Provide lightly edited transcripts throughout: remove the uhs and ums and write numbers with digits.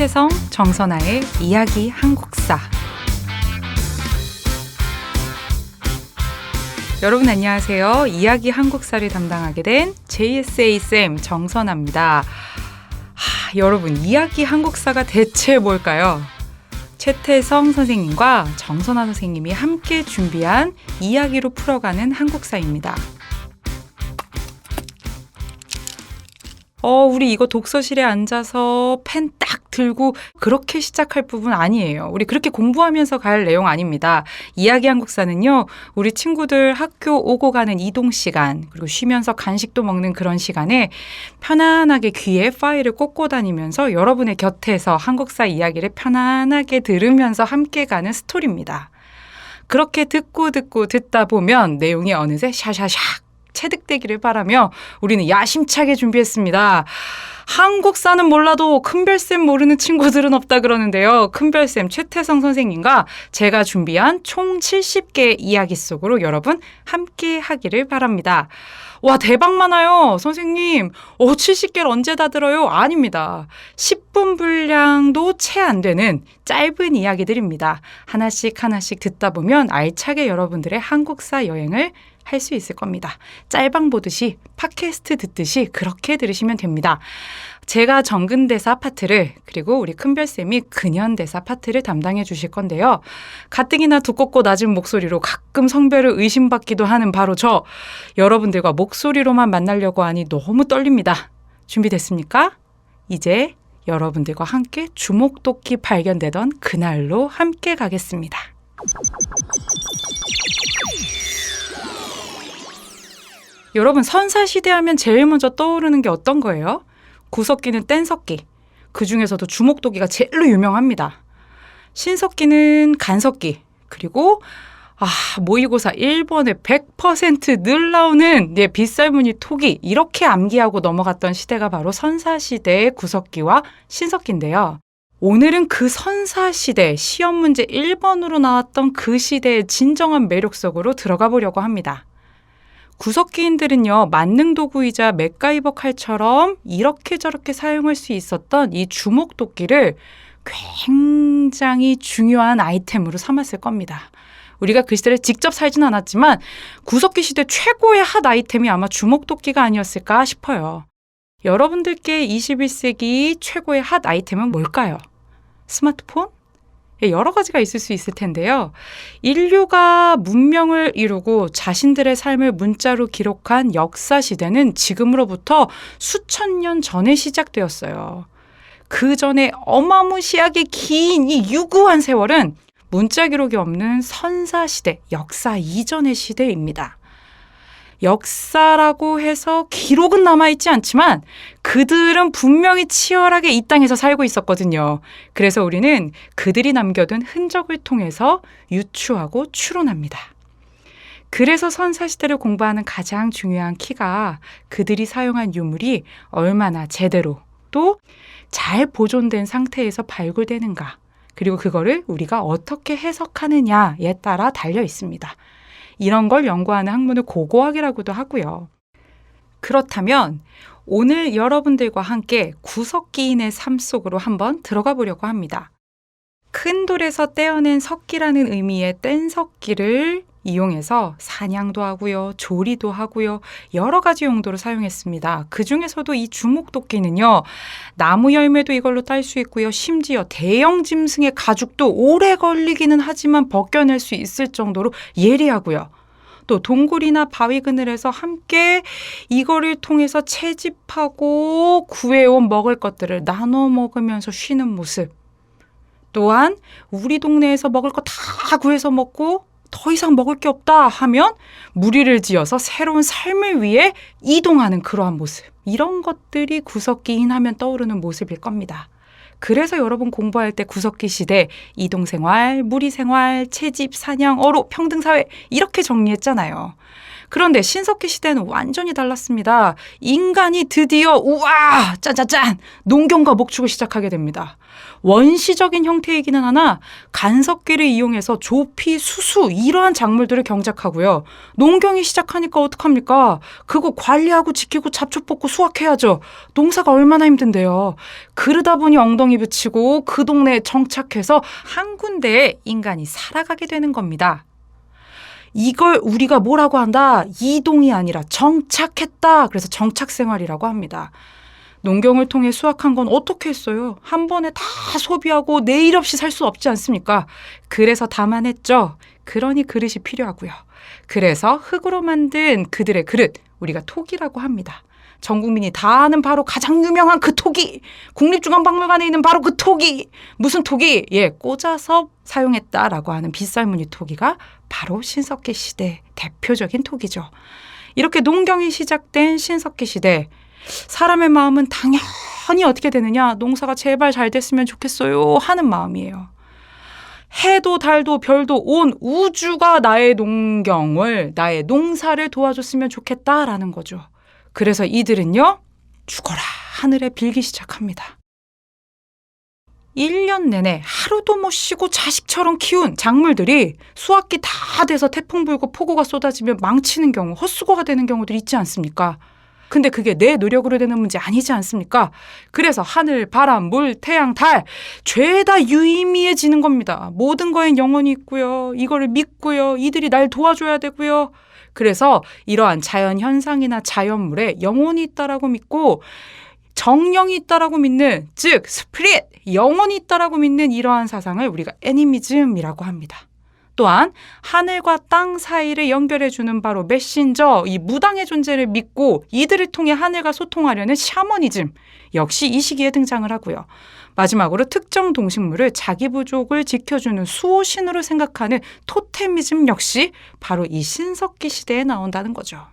최태성, 정선아의 이야기 한국사. 여러분 안녕하세요. 이야기 한국사를 담당하게 된 JSA쌤 정선아입니다. 여러분, 이야기 한국사가 대체 뭘까요? 최태성 선생님과 정선아 선생님이 함께 준비한 이야기로 풀어가는 한국사입니다. 우리 이거 독서실에 앉아서 펜 딱 들고 그렇게 시작할 부분 아니에요. 우리 그렇게 공부하면서 갈 내용 아닙니다. 이야기 한국사는요, 우리 친구들 학교 오고 가는 이동 시간, 그리고 쉬면서 간식도 먹는 그런 시간에 편안하게 귀에 파일을 꽂고 다니면서 여러분의 곁에서 한국사 이야기를 편안하게 들으면서 함께 가는 스토리입니다. 그렇게 듣다 보면 내용이 어느새 샤샤샥 체득되기를 바라며 우리는 야심차게 준비했습니다. 한국사는 몰라도 큰별쌤 모르는 친구들은 없다 그러는데요. 큰별쌤 최태성 선생님과 제가 준비한 총 70개의 이야기 속으로 여러분 함께 하기를 바랍니다. 와, 대박 많아요. 선생님, 70개를 언제 다 들어요? 아닙니다. 10분 분량도 채 안 되는 짧은 이야기들입니다. 하나씩 듣다 보면 알차게 여러분들의 한국사 여행을 할 수 있을 겁니다. 짤방 보듯이 팟캐스트 듣듯이 그렇게 들으시면 됩니다. 제가 정근대사 파트를, 그리고 우리 큰별쌤이 근현대사 파트를 담당해 주실 건데요. 가뜩이나 두껍고 낮은 목소리로 가끔 성별을 의심받기도 하는 바로 저, 여러분들과 목소리로만 만나려고 하니 너무 떨립니다. 준비됐습니까? 이제 여러분들과 함께 주목도끼 발견되던 그날로 함께 가겠습니다. 여러분, 선사시대 하면 제일 먼저 떠오르는 게 어떤 거예요? 구석기는 뗀석기, 그 중에서도 주목도끼가 제일로 유명합니다. 신석기는 간석기, 그리고 모의고사 1번에 100% 늘 나오는 빗살무늬 토기, 이렇게 암기하고 넘어갔던 시대가 바로 선사시대의 구석기와 신석기인데요. 오늘은 그 선사시대, 시험 문제 1번으로 나왔던 그 시대의 진정한 매력 속으로 들어가 보려고 합니다. 구석기인들은요, 만능도구이자 맥가이버 칼처럼 이렇게 저렇게 사용할 수 있었던 이 주목도끼를 굉장히 중요한 아이템으로 삼았을 겁니다. 우리가 그 시대를 직접 살진 않았지만 구석기 시대 최고의 핫 아이템이 아마 주목도끼가 아니었을까 싶어요. 여러분들께 21세기 최고의 핫 아이템은 뭘까요? 스마트폰? 여러 가지가 있을 수 있을 텐데요. 인류가 문명을 이루고 자신들의 삶을 문자로 기록한 역사 시대는 지금으로부터 수천 년 전에 시작되었어요. 그 전에 어마무시하게 긴 이 유구한 세월은 문자 기록이 없는 선사시대, 역사 이전의 시대입니다. 역사라고 해서 기록은 남아있지 않지만 그들은 분명히 치열하게 이 땅에서 살고 있었거든요. 그래서 우리는 그들이 남겨둔 흔적을 통해서 유추하고 추론합니다. 그래서 선사시대를 공부하는 가장 중요한 키가 그들이 사용한 유물이 얼마나 제대로 또 잘 보존된 상태에서 발굴되는가, 그리고 그거를 우리가 어떻게 해석하느냐에 따라 달려 있습니다. 이런 걸 연구하는 학문을 고고학이라고도 하고요. 그렇다면 오늘 여러분들과 함께 구석기인의 삶 속으로 한번 들어가 보려고 합니다. 큰 돌에서 떼어낸 석기라는 의미의 뗀석기를 이용해서 사냥도 하고요, 조리도 하고요, 여러 가지 용도로 사용했습니다. 그 중에서도 이 주목도끼는요, 나무 열매도 이걸로 딸 수 있고요, 심지어 대형 짐승의 가죽도 오래 걸리기는 하지만 벗겨낼 수 있을 정도로 예리하고요. 또 동굴이나 바위 그늘에서 함께 이거를 통해서 채집하고 구해온 먹을 것들을 나눠 먹으면서 쉬는 모습. 또한 우리 동네에서 먹을 거 다 구해서 먹고 더 이상 먹을 게 없다 하면 무리를 지어서 새로운 삶을 위해 이동하는 그러한 모습. 이런 것들이 구석기인 하면 떠오르는 모습일 겁니다. 그래서 여러분 공부할 때 구석기 시대, 이동생활, 무리생활, 채집, 사냥, 어로, 평등사회 이렇게 정리했잖아요. 그런데 신석기 시대는 완전히 달랐습니다. 인간이 드디어 우와 짠짠짠 농경과 목축을 시작하게 됩니다. 원시적인 형태이기는 하나 간섭기를 이용해서 조피, 수수 이러한 작물들을 경작하고요. 농경이 시작하니까 어떡합니까? 그거 관리하고 지키고 잡초 뽑고 수확해야죠. 농사가 얼마나 힘든데요. 그러다 보니 엉덩이 붙이고 그 동네에 정착해서 한 군데에 인간이 살아가게 되는 겁니다. 이걸 우리가 뭐라고 한다? 이동이 아니라 정착했다. 그래서 정착생활이라고 합니다. 농경을 통해 수확한 건 어떻게 했어요? 한 번에 다 소비하고 내일 없이 살 수 없지 않습니까? 그래서 다만했죠. 그러니 그릇이 필요하고요. 그래서 흙으로 만든 그들의 그릇, 우리가 토기라고 합니다. 전 국민이 다 아는 바로 가장 유명한 그 토기. 국립중앙박물관에 있는 바로 그 토기. 무슨 토기? 꽂아서 사용했다라고 하는 빗살무늬 토기가 바로 신석기 시대 대표적인 토기죠. 이렇게 농경이 시작된 신석기 시대. 사람의 마음은 당연히 어떻게 되느냐? 농사가 제발 잘 됐으면 좋겠어요 하는 마음이에요. 해도 달도 별도 온 우주가 나의 농경을, 나의 농사를 도와줬으면 좋겠다라는 거죠. 그래서 이들은요, 죽어라 하늘에 빌기 시작합니다. 1년 내내 하루도 못 쉬고 자식처럼 키운 작물들이 수확기 다 돼서 태풍 불고 폭우가 쏟아지면 망치는 경우, 헛수고가 되는 경우들이 있지 않습니까? 근데 그게 내 노력으로 되는 문제 아니지 않습니까? 그래서 하늘, 바람, 물, 태양, 달 죄다 유의미해지는 겁니다. 모든 거엔 영혼이 있고요. 이거를 믿고요. 이들이 날 도와줘야 되고요. 그래서 이러한 자연 현상이나 자연물에 영혼이 있다라고 믿고 정령이 있다라고 믿는, 즉 스피릿, 영혼이 있다라고 믿는 이러한 사상을 우리가 애니미즘이라고 합니다. 또한 하늘과 땅 사이를 연결해주는 바로 메신저, 이 무당의 존재를 믿고 이들을 통해 하늘과 소통하려는 샤머니즘 역시 이 시기에 등장을 하고요. 마지막으로 특정 동식물을 자기 부족을 지켜주는 수호신으로 생각하는 토테미즘 역시 바로 이 신석기 시대에 나온다는 거죠.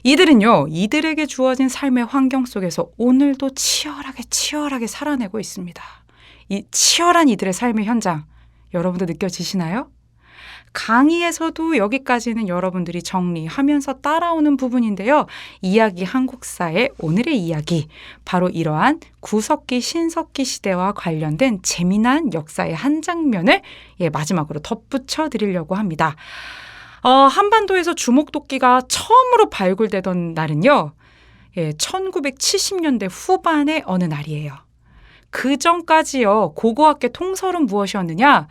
이들은요, 이들에게 주어진 삶의 환경 속에서 오늘도 치열하게 살아내고 있습니다. 이 치열한 이들의 삶의 현장, 여러분도 느껴지시나요? 강의에서도 여기까지는 여러분들이 정리하면서 따라오는 부분인데요. 이야기 한국사의 오늘의 이야기, 바로 이러한 구석기, 신석기 시대와 관련된 재미난 역사의 한 장면을 마지막으로 덧붙여 드리려고 합니다. 한반도에서 주목도끼가 처음으로 발굴되던 날은요, 1970년대 후반의 어느 날이에요. 그 전까지요, 고고학계 통설은 무엇이었느냐?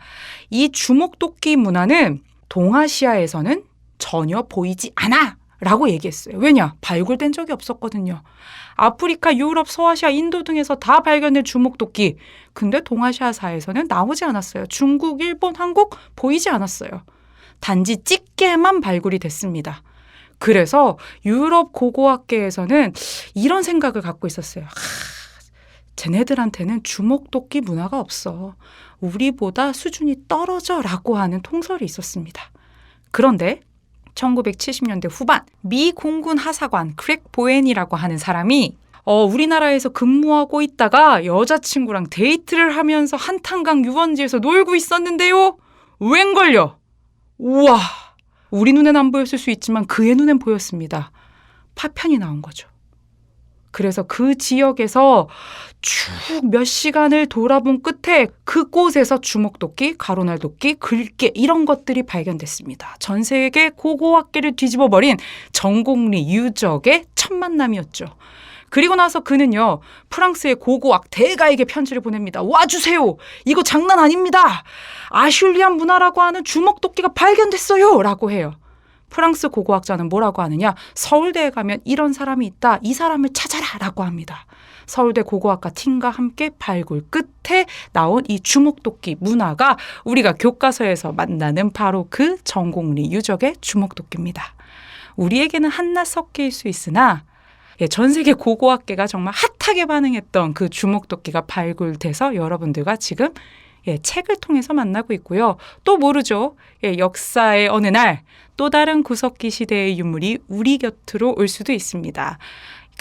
이 주목도끼 문화는 동아시아에서는 전혀 보이지 않아! 라고 얘기했어요. 왜냐? 발굴된 적이 없었거든요. 아프리카, 유럽, 서아시아, 인도 등에서 다 발견된 주목도끼. 근데 동아시아사에서는 나오지 않았어요. 중국, 일본, 한국 보이지 않았어요. 단지 집게만 발굴이 됐습니다. 그래서 유럽 고고학계에서는 이런 생각을 갖고 있었어요. 쟤네들한테는 주목도끼 문화가 없어. 우리보다 수준이 떨어져 라고 하는 통설이 있었습니다. 그런데 1970년대 후반 미 공군 하사관 크랙 보엔이라고 하는 사람이 우리나라에서 근무하고 있다가 여자친구랑 데이트를 하면서 한탄강 유원지에서 놀고 있었는데요. 웬걸요? 우와! 우리 눈엔 안 보였을 수 있지만 그의 눈엔 보였습니다. 파편이 나온 거죠. 그래서 그 지역에서 쭉 몇 시간을 돌아본 끝에 그곳에서 주목도끼, 가로날도끼, 글개 이런 것들이 발견됐습니다. 전 세계 고고학계를 뒤집어버린 전공리 유적의 첫 만남이었죠. 그리고 나서 그는요, 프랑스의 고고학 대가에게 편지를 보냅니다. 와주세요. 이거 장난 아닙니다. 아슐리안 문화라고 하는 주목도끼가 발견됐어요. 라고 해요. 프랑스 고고학자는 뭐라고 하느냐? 서울대에 가면 이런 사람이 있다. 이 사람을 찾아라. 라고 합니다. 서울대 고고학과 팀과 함께 발굴 끝에 나온 이 주목도끼 문화가 우리가 교과서에서 만나는 바로 그 전공리 유적의 주목도끼입니다. 우리에게는 한낱 석기일 수 있으나 전 세계 고고학계가 정말 핫하게 반응했던 그 주목도끼가 발굴돼서 여러분들과 지금 책을 통해서 만나고 있고요. 또 모르죠. 역사의 어느 날 또 다른 구석기 시대의 유물이 우리 곁으로 올 수도 있습니다.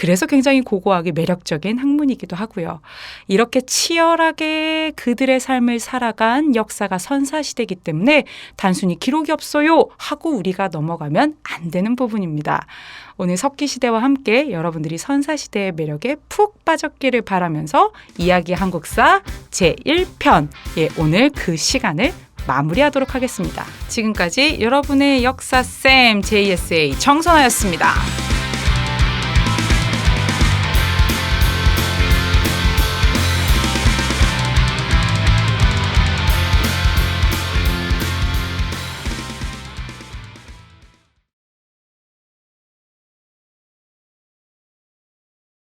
그래서 굉장히 고고하게 매력적인 학문이기도 하고요. 이렇게 치열하게 그들의 삶을 살아간 역사가 선사시대이기 때문에 단순히 기록이 없어요 하고 우리가 넘어가면 안 되는 부분입니다. 오늘 석기시대와 함께 여러분들이 선사시대의 매력에 푹 빠졌기를 바라면서 이야기 한국사 제1편 오늘 그 시간을 마무리하도록 하겠습니다. 지금까지 여러분의 역사쌤 JSA 정선아였습니다.